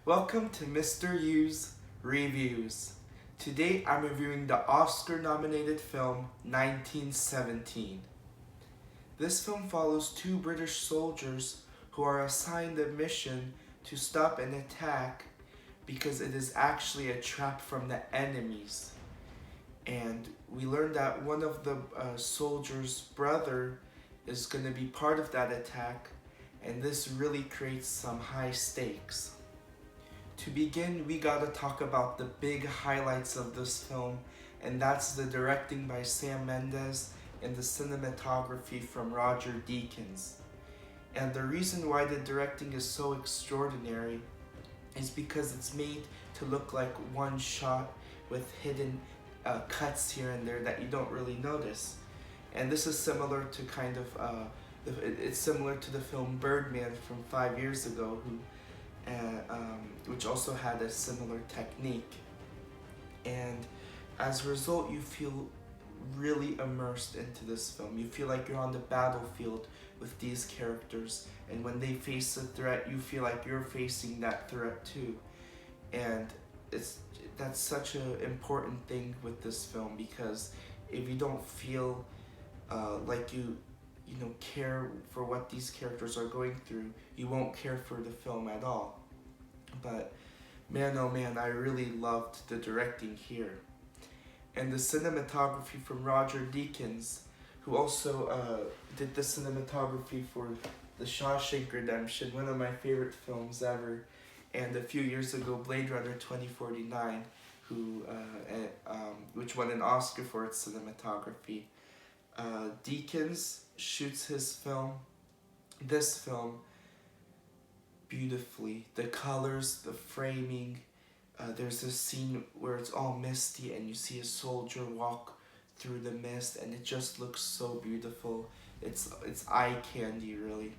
Welcome to Mr. U's Reviews. Today I'm reviewing the Oscar-nominated film 1917. This film follows two British soldiers who are assigned a mission to stop an attack because it is actually a trap from the enemies. And we learn that one of the soldiers' brother is going to be part of that attack, and this really creates some high stakes. To begin, we gotta talk about the big highlights of this film, and that's the directing by Sam Mendes and the cinematography from Roger Deakins. And the reason why the directing is so extraordinary is because it's made to look like one shot with hidden cuts here and there that you don't really notice. And this is similar to it's similar to the film Birdman from 5 years ago, which also had a similar technique. And as a result, you feel really immersed into this film. You feel like you're on the battlefield with these characters, and when they face a threat, you feel like you're facing that threat too. And that's such an important thing with this film, because if you don't feel like you care for what these characters are going through, you won't care for the film at all. But man, oh man, I really loved the directing here. And the cinematography from Roger Deakins, who also did the cinematography for The Shawshank Redemption, one of my favorite films ever, and a few years ago Blade Runner 2049, which won an Oscar for its cinematography. Deakins shoots this film, beautifully. The colors, the framing. There's a scene where it's all misty and you see a soldier walk through the mist, and it just looks so beautiful. It's eye candy, really.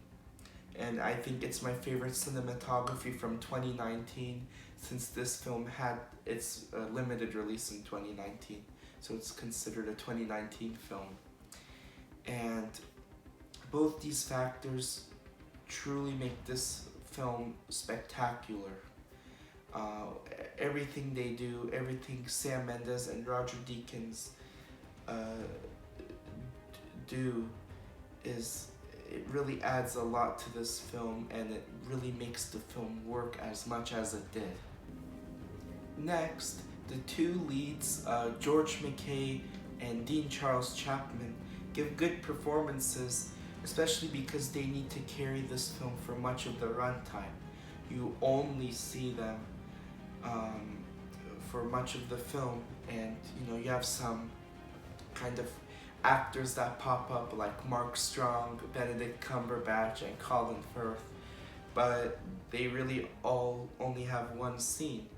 And I think it's my favorite cinematography from 2019, since this film had its limited release in 2019. So it's considered a 2019 film. And both these factors truly make this film spectacular. Everything they do, everything Sam Mendes and Roger Deakins do, it really adds a lot to this film, and it really makes the film work as much as it did. Next, the two leads, George McKay and Dean Charles Chapman, give good performances, especially because they need to carry this film for much of the runtime. You only see them for much of the film, and you have some kind of actors that pop up like Mark Strong, Benedict Cumberbatch, and Colin Firth, but they really all only have one scene,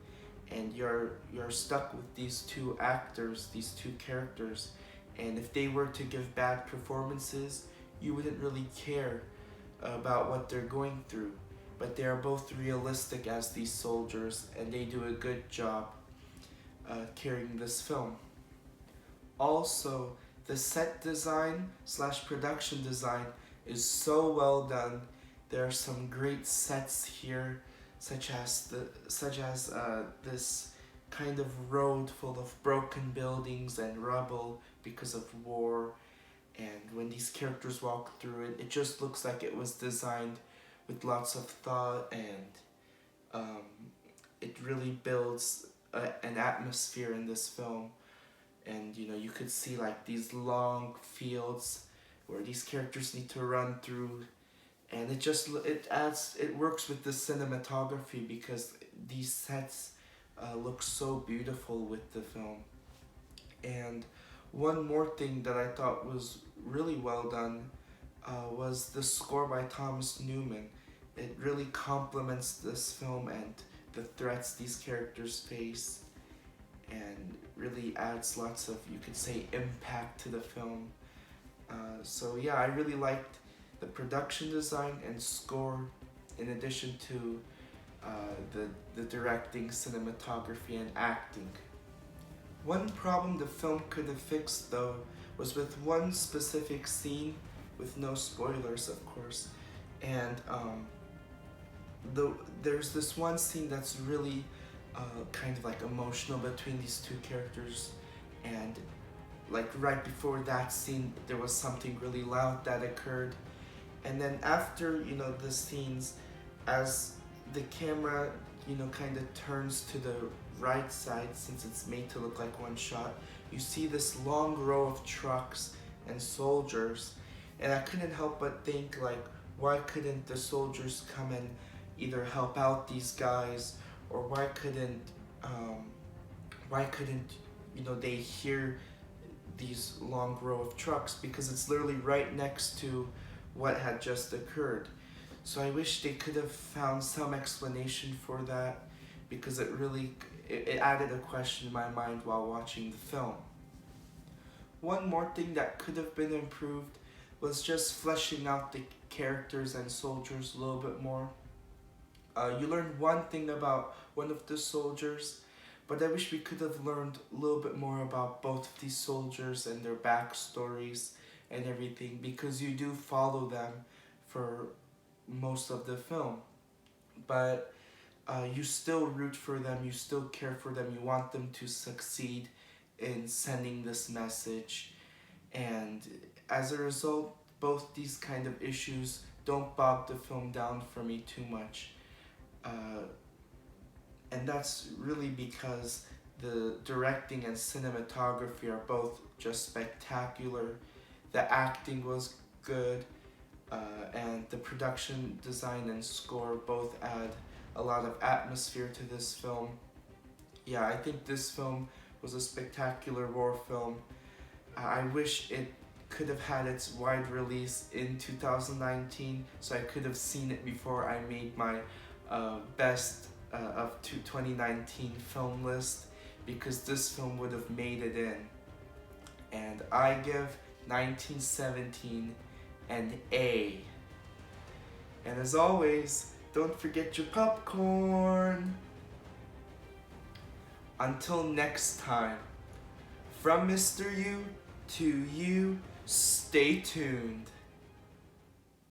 and you're stuck with these two actors, these two characters, and if they were to give bad performances, you wouldn't really care about what they're going through. But they are both realistic as these soldiers, and they do a good job carrying this film. Also, the set design / production design is so well done. There are some great sets here, such as this kind of road full of broken buildings and rubble because of war. And when these characters walk through it, it just looks like it was designed with lots of thought, and it really builds an atmosphere in this film. And you could see like these long fields where these characters need to run through, and it works with the cinematography, because these sets look so beautiful with the film. And one more thing that I thought was really well done was the score by Thomas Newman. It really complements this film and the threats these characters face, and really adds lots of, you could say, impact to the film. So yeah, I really liked the production design and score, in addition to the directing, cinematography, and acting. One problem the film could have fixed, though, was with one specific scene, with no spoilers of course, and the there's this one scene that's really kind of like emotional between these two characters, and like right before that scene there was something really loud that occurred, and then after the scenes, as the camera kind of turns to the right side, since it's made to look like one shot, you see this long row of trucks and soldiers, and I couldn't help but think, like, why couldn't the soldiers come and either help out these guys, or um, why couldn't they hear these long row of trucks, because it's literally right next to what had just occurred. So I wish they could have found some explanation for that, because it added a question in my mind while watching the film. One more thing that could have been improved was just fleshing out the characters and soldiers a little bit more. You learned one thing about one of the soldiers, but I wish we could have learned a little bit more about both of these soldiers and their backstories and everything, because you do follow them for most of the film. But you still root for them, you still care for them, you want them to succeed in sending this message. And as a result, both these kind of issues don't bog the film down for me too much. Uh, and that's really because the directing and cinematography are both just spectacular. The acting was good, and the production design and score both add a lot of atmosphere to this film. Yeah, I think this film was a spectacular war film. I wish it could have had its wide release in 2019, so I could have seen it before I made my best of 2019 film list, because this film would have made it in. And I give 1917 an A. And as always, don't forget your popcorn. Until next time, from Mr. U to you, stay tuned.